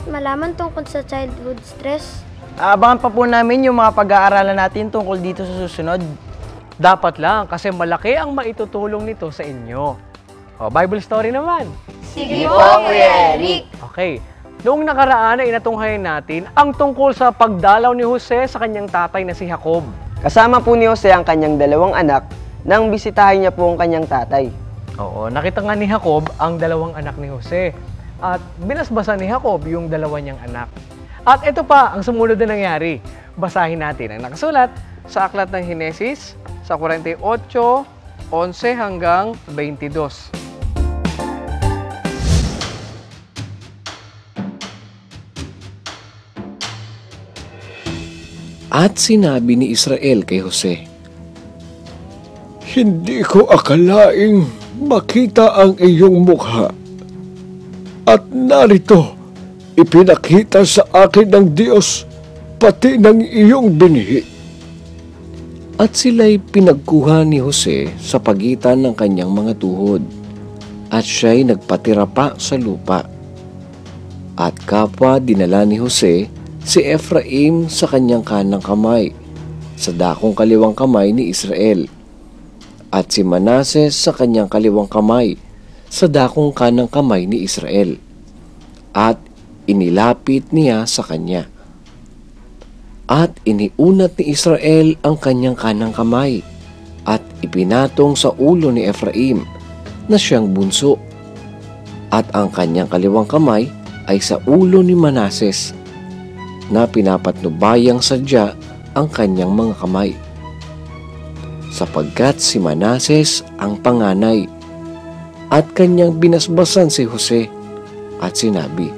dapat malaman tungkol sa childhood stress? Aabangan pa po namin yung mga pag-aaralan natin tungkol dito sa susunod. Dapat lang kasi malaki ang maitutulong nito sa inyo. O, Bible story naman. Sige po, Kuya Eric. Okay. Noong nakaraan ay inatunghayan natin ang tungkol sa pagdalaw ni Jose sa kanyang tatay na si Jacob. Kasama po ni Jose ang kanyang dalawang anak nang bisitahin niya po ang kanyang tatay. Oo, nakita nga ni Jacob ang dalawang anak ni Jose. At binasbasan ni Jacob yung dalawa niyang anak. At ito pa ang sumunod na nangyari. Basahin natin ang nakasulat sa aklat ng Henesis sa 48, 11 hanggang 22. At sinabi ni Israel kay Jose, Hindi ko akalaing makita ang iyong mukha. At narito, ipinakita sa akin ng Diyos pati ng iyong binhi. At sila'y pinagkuha ni Jose sa pagitan ng kanyang mga tuhod, at siya'y nagpatira pa sa lupa. At kapwa dinala ni Jose si Ephraim sa kanyang kanang kamay, sa dakong kaliwang kamay ni Israel, at si Manases sa kanyang kaliwang kamay, sa dakong kanang kamay ni Israel, at inilapit niya sa kanya. At iniunat ni Israel ang kanyang kanang kamay, at ipinatong sa ulo ni Ephraim na siyang bunso, at ang kanyang kaliwang kamay ay sa ulo ni Manases, na pinapatnubayang sadya ang kanyang mga kamay. Sapagkat si Manases ang panganay, at kanyang binasbasan si Jose, at sinabi,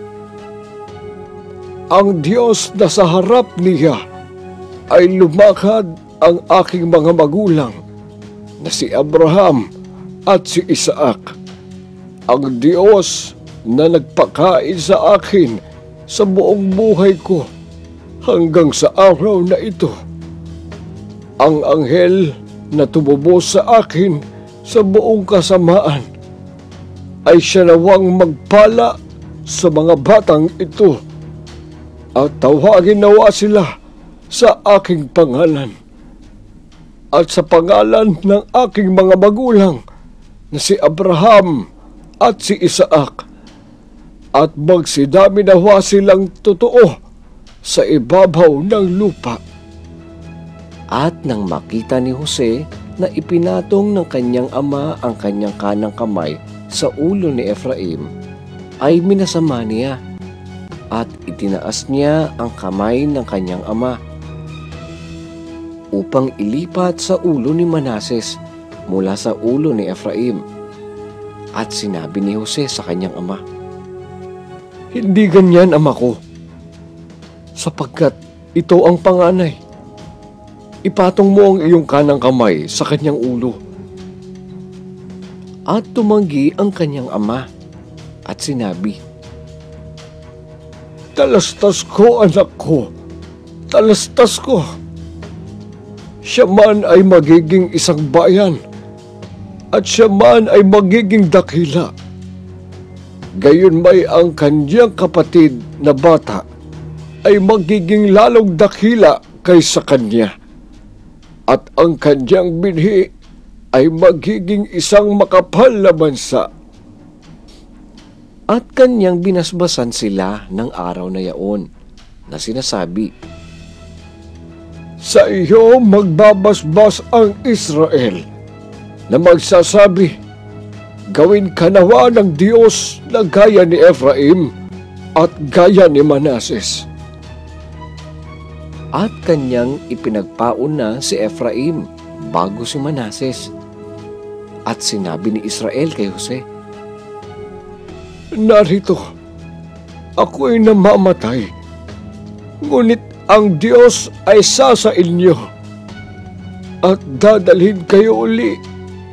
Ang Diyos na sa harap niya ay lumakad ang aking mga magulang na si Abraham at si Isaac. Ang Diyos na nagpakain sa akin sa buong buhay ko hanggang sa araw na ito. Ang anghel na tumubos sa akin sa buong kasamaan ay siya nawang magpala sa mga batang ito at tawagin nawa sila sa aking pangalan at sa pangalan ng aking mga magulang na si Abraham at si Isaac, at magsidami nawa silang totoo sa ibabaw ng lupa. At nang makita ni Jose na ipinatong ng kanyang ama ang kanyang kanang kamay sa ulo ni Ephraim, ay minasama niya, at itinaas niya ang kamay ng kanyang ama upang ilipat sa ulo ni Manases mula sa ulo ni Ephraim. At sinabi ni Jose sa kanyang ama, Hindi ganyan, ama ko, sapagkat ito ang panganay. Ipatong mo ang iyong kanang kamay sa kanyang ulo. At tumanggi ang kanyang ama, at sinabi, Talastas ko, anak ko, talastas ko. Siya man ay magiging isang bayan, at siya man ay magiging dakila. Gayon may ang kanyang kapatid na bata ay magiging lalong dakila kaysa kanya, at ang kanyang binhi ay magiging isang makapal na bansa. at kanyang binasbasan sila ng araw na yaon, na sinasabi, Sa iyo magbabasbas ang Israel, na magsasabi, Gawin ka nawa ng Diyos na gaya ni Ephraim at gaya ni Manases. At kanyang ipinagpauna si Ephraim bago si Manases. At sinabi ni Israel kay Jose, Narito, ako'y namamatay, ngunit ang Diyos ay sa inyo, at dadalhin kayo uli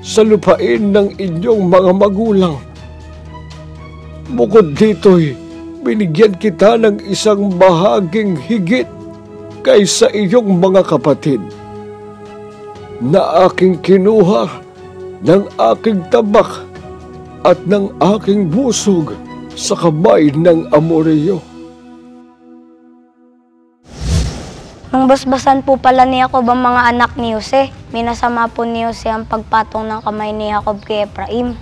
sa lupain ng inyong mga magulang. Bukod dito'y binigyan kita ng isang bahaging higit kaysa iyong mga kapatid, na aking kinuha ng aking tabak at ng aking busog sa kamay ng Amoreo. Nung basbasan po pala ni Jacob ang mga anak ni Jose, minasama po ni Jose ang pagpatong ng kamay ni Jacob kay Efraim.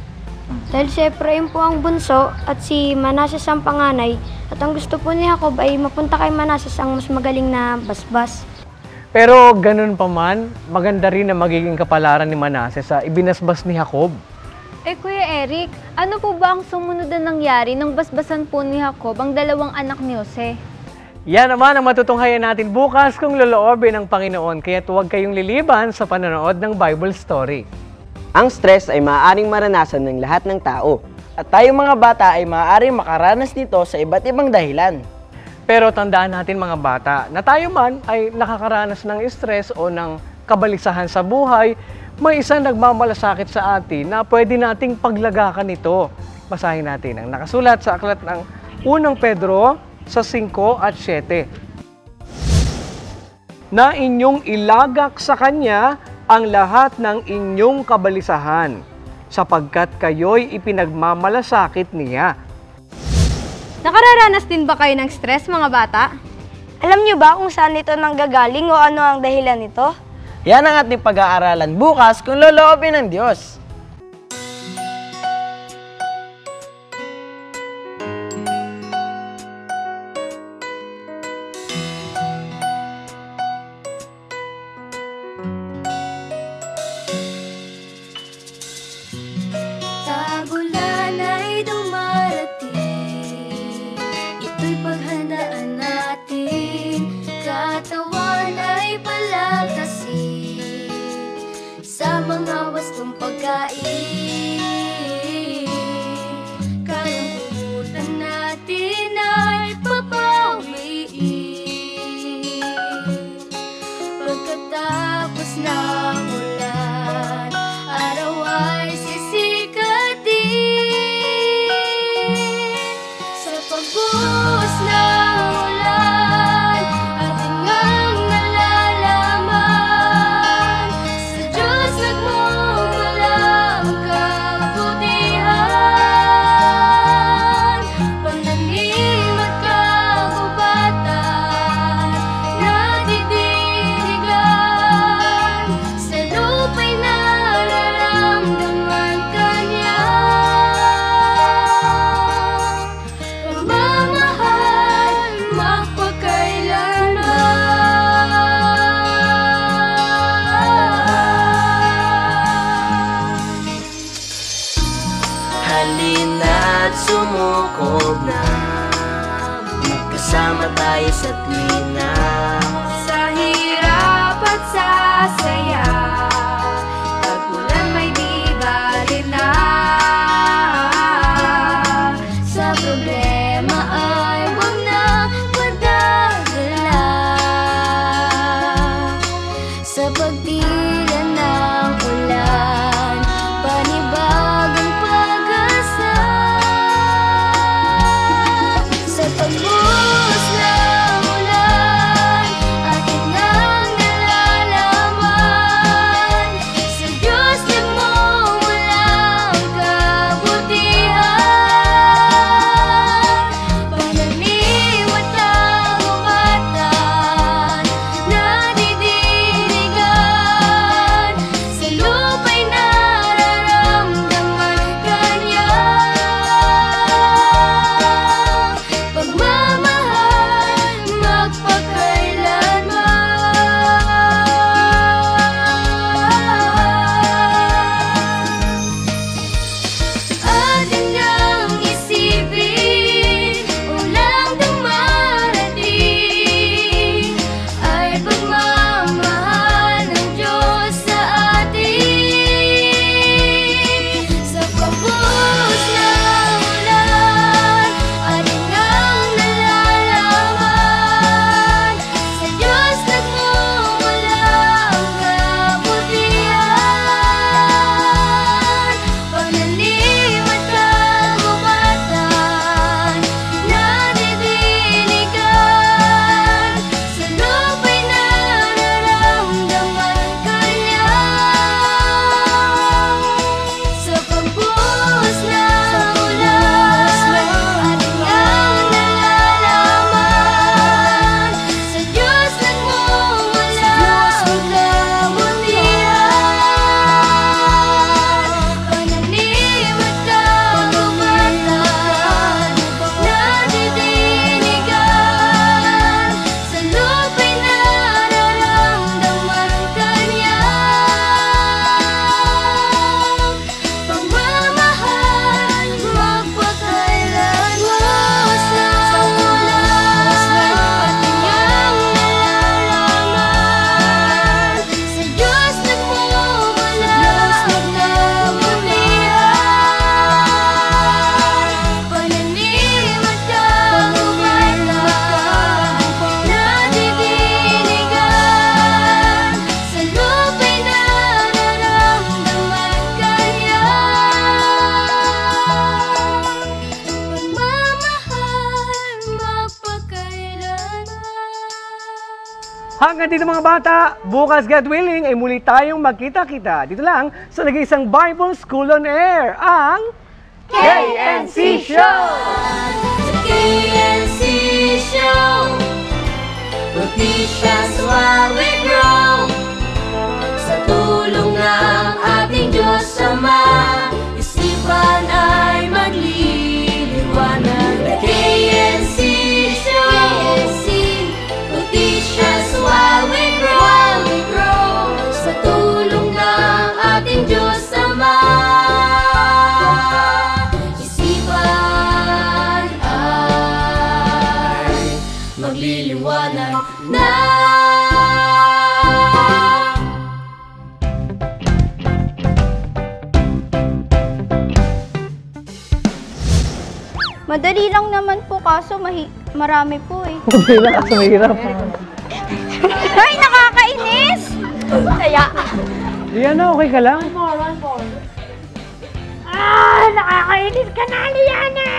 Dahil si Efraim po ang bunso at si Manases ang panganay, at ang gusto po ni Jacob ay mapunta kay Manases ang mas magaling na basbas. Pero ganun pa man, maganda rin na magiging kapalaran ni Manases sa ibinasbas ni Jacob. Kuya Eric, ano po ba ang sumunod na nangyari nung basbasan po ni Jacob ang dalawang anak ni Jose? Yan naman ang matutunghayan natin bukas kung loloobin ng Panginoon, kaya't huwag kayong liliban sa panonood ng Bible story. Ang stress ay maaaring maranasan ng lahat ng tao. At tayong mga bata ay maaaring makaranas nito sa iba't ibang dahilan. Pero tandaan natin mga bata na tayo man ay nakakaranas ng stress o ng kabalisahan sa buhay, may isang nagmamalasakit sa atin na pwede nating paglagakan ito. Basahin natin ang nakasulat sa aklat ng 1 Pedro sa 5 at 7. Na inyong ilagak sa Kanya ang lahat ng inyong kabalisahan, sapagkat kayo'y ipinagmamalasakit niya. Nakararanas din ba kayo ng stress, mga bata? Alam niyo ba kung saan ito nanggagaling o ano ang dahilan nito? Yan ang ating pag-aaralan bukas kung loloobin ng Diyos. Tagulan ay dumarating, ito'y paghandaan natin. Katawan ay palakasin sa mga wastong pagkain. Kalungkutan natin ay papawiin pagkatapos ng ulan. Araw ay sisikatin sa pagbuhos ng ulan. Atin ngang nalalaman sa Diyos nagmumula ang kabutihan. Pananim at kagubatan nadidiligan sa lupa'y nararamdaman Kanya. Pagmamahal magpakailanman. Halina't sumukob na, magkasama tayo sa tuwina. Sa hirap at sa saya, pag-ulan may di bali na. Sa problema ay huwag na padadala. Sa pagtila ng ulan, panibagong pag-asa. Sa pagbuhos ng ulan, Hanggang dito mga bata, bukas God willing ay muli tayong magkita-kita. Dito lang sa nag-iisang Bible School on Air, ang KNC Show! The KNC Show will teach us while we grow. Sa tulong ng ating Diyos Ama, isipan ay magliliwanag. The KNC Show will teach us while we grow. Sa tulong ng ating Diyos Ama, isipan ay magliliwanag na. Madali lang naman po, kaso marami po eh. Mahirap kasi mahirap. Ay, nakakainis! Kaya, Liana, okay ka lang? Nakakainis ka na, Liana!